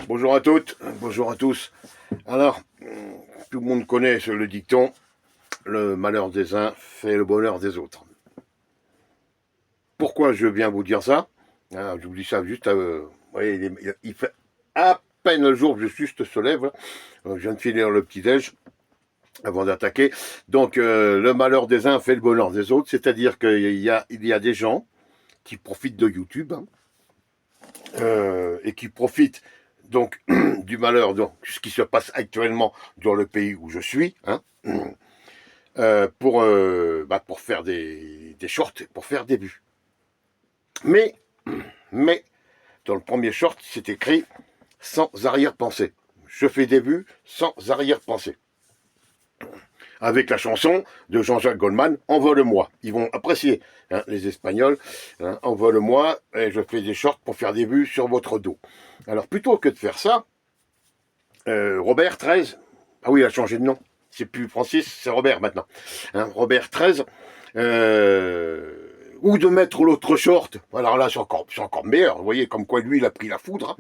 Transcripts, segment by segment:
Bonjour à toutes, bonjour à tous. Alors, tout le monde connaît le dicton, le malheur des uns fait le bonheur des autres. Pourquoi je viens vous dire ça? Je vous dis ça juste, vous voyez, il fait à peine le jour que juste se lève. Je viens de finir le petit-déj avant d'attaquer. Donc, le malheur des uns fait le bonheur des autres, c'est-à-dire qu'il y a des gens qui profitent de YouTube, et qui profitent donc du malheur, donc ce qui se passe actuellement dans le pays où je suis, pour faire des shorts, pour faire des vues. Mais dans le premier short, c'est écrit sans arrière-pensée. Je fais des vues sans arrière-pensée. Avec la chanson de Jean-Jacques Goldman, Envole-moi. Ils vont apprécier, les Espagnols, Envole-moi, et je fais des shorts pour faire des vues sur votre dos. Alors, plutôt que de faire ça, Robert 13, ah oui, il a changé de nom, c'est plus Francis, c'est Robert maintenant, Robert 13, ou de mettre l'autre short, alors là c'est encore meilleur, vous voyez comme quoi lui il a pris la foudre,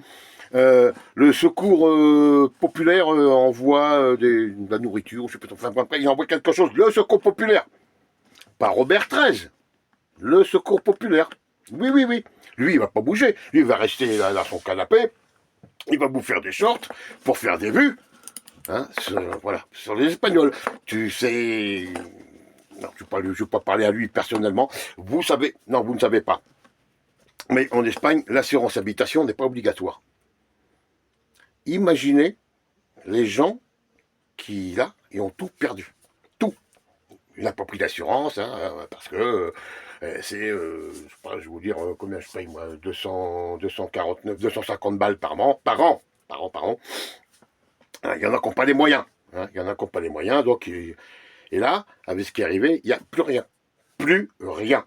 le secours populaire envoie de la nourriture, je sais pas, enfin après il envoie quelque chose, le secours populaire, pas Robert 13, le secours populaire, oui, lui il va pas bouger, lui il va rester là dans son canapé, il va vous faire des shorts pour faire des vues, sur les Espagnols. Tu sais, non, je ne vais pas parler à lui personnellement. Vous savez, non, vous ne savez pas. Mais en Espagne, l'assurance habitation n'est pas obligatoire. Imaginez les gens qui, là, ils ont tout perdu. Tout. Il n'a pas pris d'assurance, parce que c'est, je vais vous dire combien je paye, moi, 249, 250 balles par an. Il y en a qui n'ont pas les moyens. Il y en a qui n'ont pas les moyens, donc... Et là, avec ce qui est arrivé, il n'y a plus rien. Plus rien.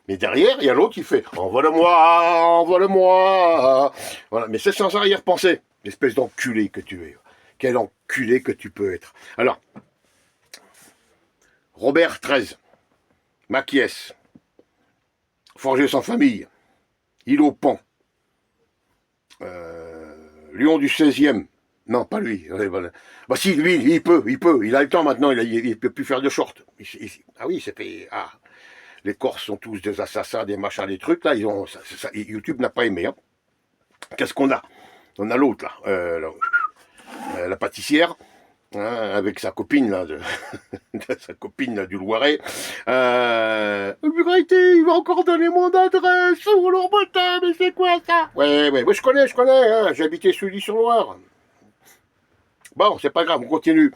Mais derrière, il y a l'autre qui fait « Envole-moi, envole-moi ». Voilà, mais c'est sans arrière-pensée. L'espèce d'enculé que tu es. Quel enculé que tu peux être. Alors, Robert 13, Maquies, Forger sans famille, Île au Pont, Lion du 16e, non, pas lui. Bah si, lui, il peut. Il a le temps maintenant, il peut plus faire de short. Ah oui, c'est fait... Ah, les Corses sont tous des assassins, des machins, des trucs, là, YouTube n'a pas aimé. Qu'est-ce qu'on a? On a l'autre, là, la pâtissière, avec sa copine, là, sa copine là, du Loiret. Vérité, il va encore donner mon adresse. Oh, leur putain, mais c'est quoi ça? Ouais, je connais, j'ai habité Sully-sur-Loire. Bon, c'est pas grave, on continue.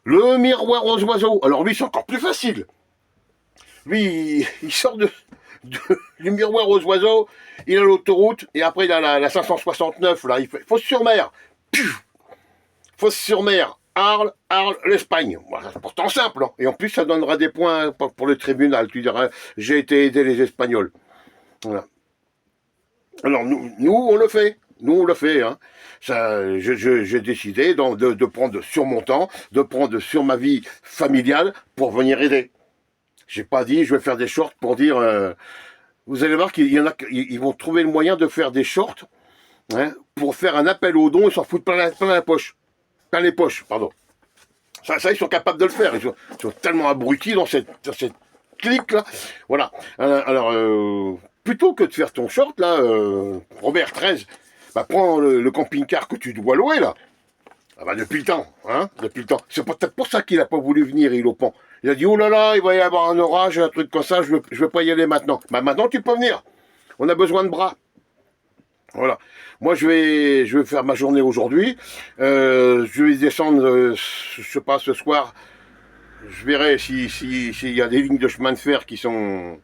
Le miroir aux oiseaux. Alors lui, c'est encore plus facile. Lui, il sort du miroir aux oiseaux, il a l'autoroute, et après il a la 569, là, il fait Fos-sur-Mer. Fos-sur-Mer, Arles, l'Espagne. Voilà, c'est pourtant simple, et en plus ça donnera des points pour le tribunal. Tu diras, j'ai été aider les Espagnols. Voilà. Alors nous on le fait. Nous, on le fait. J'ai décidé de prendre sur mon temps, de prendre sur ma vie familiale pour venir aider. J'ai pas dit, je vais faire des shorts pour dire... vous allez voir qu'il y en a, ils vont trouver le moyen de faire des shorts pour faire un appel aux dons, ils s'en foutent plein la poche. Plein les poches, pardon. Ça, ils sont capables de le faire. Ils sont tellement abrutis dans cette clique-là. Voilà. Alors, plutôt que de faire ton short, là, Robert 13... Bah, prends le camping-car que tu dois louer, là. Ah bah, depuis le temps, depuis le temps. C'est peut-être pour ça qu'il n'a pas voulu venir, il au pont. Il a dit, oh là là, il va y avoir un orage, un truc comme ça, je veux pas y aller maintenant. Bah, maintenant, tu peux venir. On a besoin de bras. Voilà. Moi, je vais faire ma journée aujourd'hui. Je vais descendre, je sais pas, ce soir. Je verrai s'il y a des lignes de chemin de fer qui sont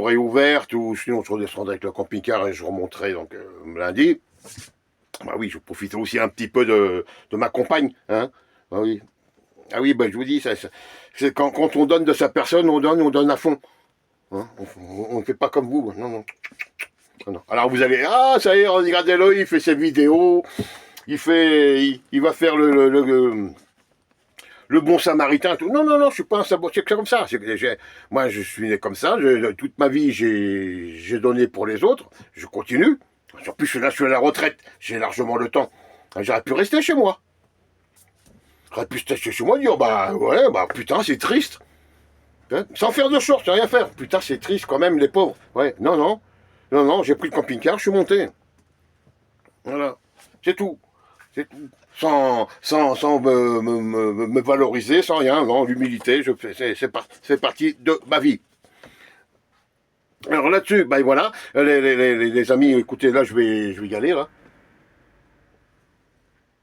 réouvertes, ou sinon je redescendrai avec le camping-car et je remonterai donc lundi. Bah oui, je profite aussi un petit peu de ma compagne, Bah oui. Ah oui, bah je vous dis, c'est quand on donne de sa personne, on donne à fond. On ne fait pas comme vous, non. Alors vous allez, ça y est, regardez-le, il fait ses vidéos, il va faire le bon samaritain, tout. Non, je suis pas un sabotier, c'est comme ça. Moi, je suis né comme ça, toute ma vie, j'ai donné pour les autres, je continue. En plus, je suis à la retraite, j'ai largement le temps. J'aurais pu rester chez moi. J'aurais pu rester chez moi et dire, bah ouais, bah putain, c'est triste. Hein, sans faire de short, rien faire. Putain, c'est triste quand même, les pauvres. Ouais, non, non. Non, non, j'ai pris le camping-car, je suis monté. Voilà. C'est tout. C'est tout. Sans me valoriser, sans rien, non, l'humilité, c'est partie de ma vie. Alors là-dessus, ben voilà, les amis, écoutez, là je vais y aller, là.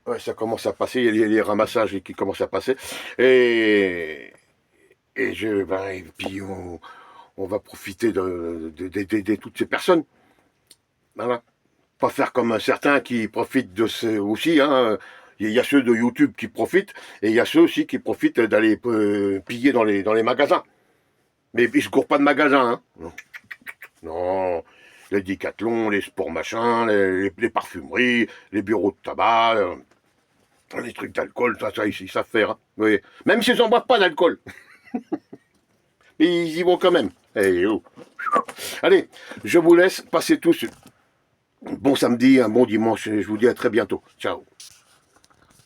Ouais, ça commence à passer, il y a les ramassages qui commencent à passer. Et, et puis on va profiter d'aider toutes ces personnes. Voilà. Pas faire comme certains qui profitent de ce aussi, hein. Il y a ceux de YouTube qui profitent, et il y a ceux aussi qui profitent d'aller piller dans les magasins. Mais ils se courent pas de magasins, hein. Non, non. Les Decathlon, les sports machins, les parfumeries, les bureaux de tabac, les trucs d'alcool, ça ils savent faire. Hein. Oui. Même s'ils n'en boivent pas d'alcool. Mais ils y vont quand même. Hey, oh. Allez, je vous laisse. Passez tous bon samedi, un bon dimanche. Je vous dis à très bientôt. Ciao.